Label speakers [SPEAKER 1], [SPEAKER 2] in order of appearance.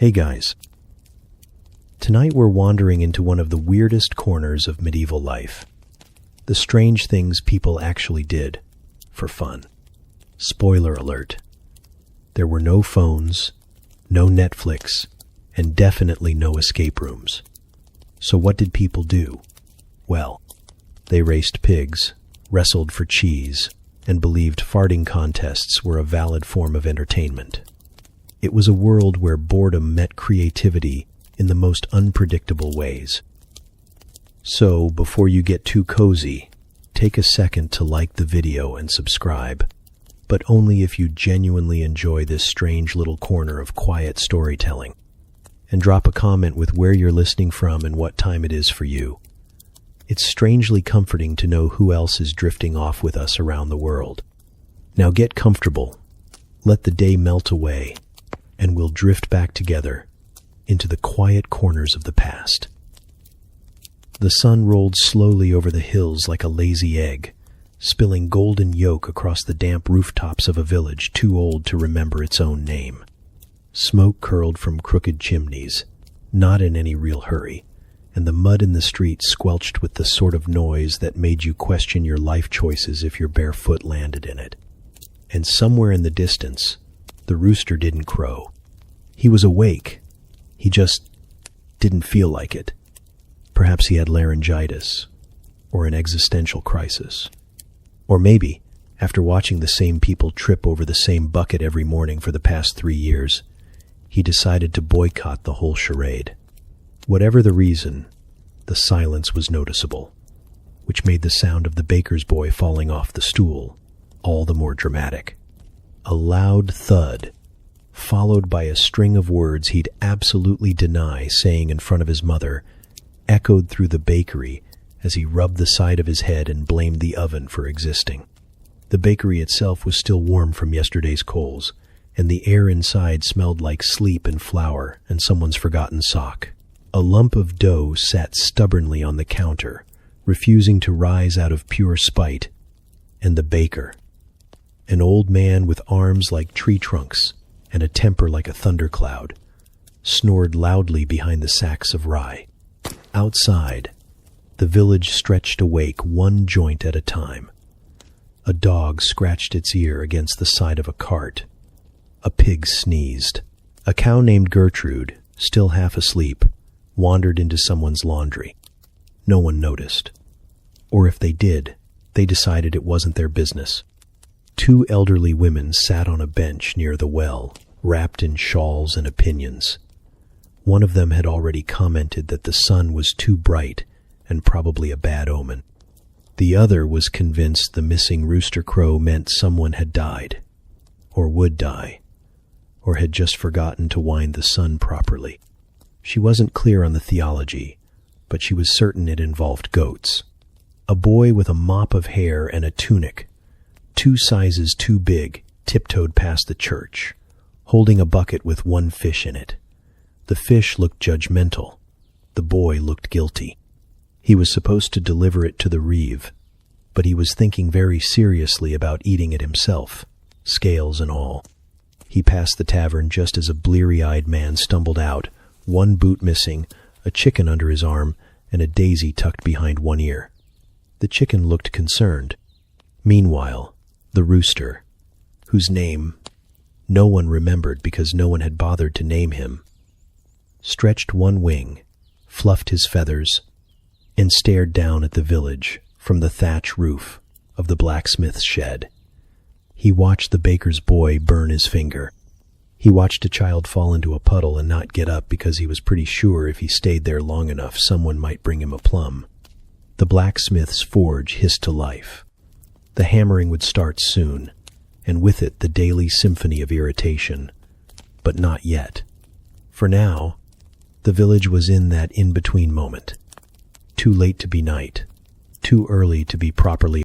[SPEAKER 1] Hey guys. Tonight we're wandering into one of the weirdest corners of medieval life. The strange things people actually did for fun. Spoiler alert. There were no phones, no Netflix, and definitely no escape rooms. So what did people do? Well, they raced pigs, wrestled for cheese, and believed farting contests were a valid form of entertainment. It was a world where boredom met creativity in the most unpredictable ways. So, before you get too cozy, take a second to like the video and subscribe, but only if you genuinely enjoy this strange little corner of quiet storytelling. And drop a comment with where you're listening from and what time it is for you. It's strangely comforting to know who else is drifting off with us around the world. Now get comfortable, let the day melt away, and we'll drift back together into the quiet corners of the past. The sun rolled slowly over the hills like a lazy egg, spilling golden yolk across the damp rooftops of a village too old to remember its own name. Smoke curled from crooked chimneys, not in any real hurry, and the mud in the street squelched with the sort of noise that made you question your life choices if your bare foot landed in it. And somewhere in the distance, the rooster didn't crow. He was awake. He just didn't feel like it. Perhaps he had laryngitis, or an existential crisis. Or maybe, after watching the same people trip over the same bucket every morning for the past 3 years, he decided to boycott the whole charade. Whatever the reason, the silence was noticeable, which made the sound of the baker's boy falling off the stool all the more dramatic. A loud thud, followed by a string of words he'd absolutely deny saying in front of his mother, echoed through the bakery as he rubbed the side of his head and blamed the oven for existing. The bakery itself was still warm from yesterday's coals, and the air inside smelled like sleep and flour and someone's forgotten sock. A lump of dough sat stubbornly on the counter, refusing to rise out of pure spite. And the baker, an old man with arms like tree trunks and a temper like a thundercloud, snored loudly behind the sacks of rye. Outside, the village stretched awake one joint at a time. A dog scratched its ear against the side of a cart. A pig sneezed. A cow named Gertrude, still half asleep, wandered into someone's laundry. No one noticed. Or if they did, they decided it wasn't their business. 2 elderly women sat on a bench near the well, wrapped in shawls and opinions. One of them had already commented that the sun was too bright and probably a bad omen. The other was convinced the missing rooster crow meant someone had died, or would die, or had just forgotten to wind the sun properly. She wasn't clear on the theology, but she was certain it involved goats. A boy with a mop of hair and a tunic, 2 sizes too big, tiptoed past the church, holding a bucket with 1 fish in it. The fish looked judgmental. The boy looked guilty. He was supposed to deliver it to the reeve, but he was thinking very seriously about eating it himself, scales and all. He passed the tavern just as a bleary-eyed man stumbled out, 1 boot missing, a chicken under his arm, and a daisy tucked behind 1 ear. The chicken looked concerned. Meanwhile, the rooster, whose name no one remembered because no one had bothered to name him, stretched 1 wing, fluffed his feathers, and stared down at the village from the thatch roof of the blacksmith's shed. He watched the baker's boy burn his finger. He watched a child fall into a puddle and not get up because he was pretty sure if he stayed there long enough someone might bring him a plum. The blacksmith's forge hissed to life. The hammering would start soon, and with it the daily symphony of irritation. But not yet. For now, the village was in that in-between moment. Too late to be night. Too early to be properly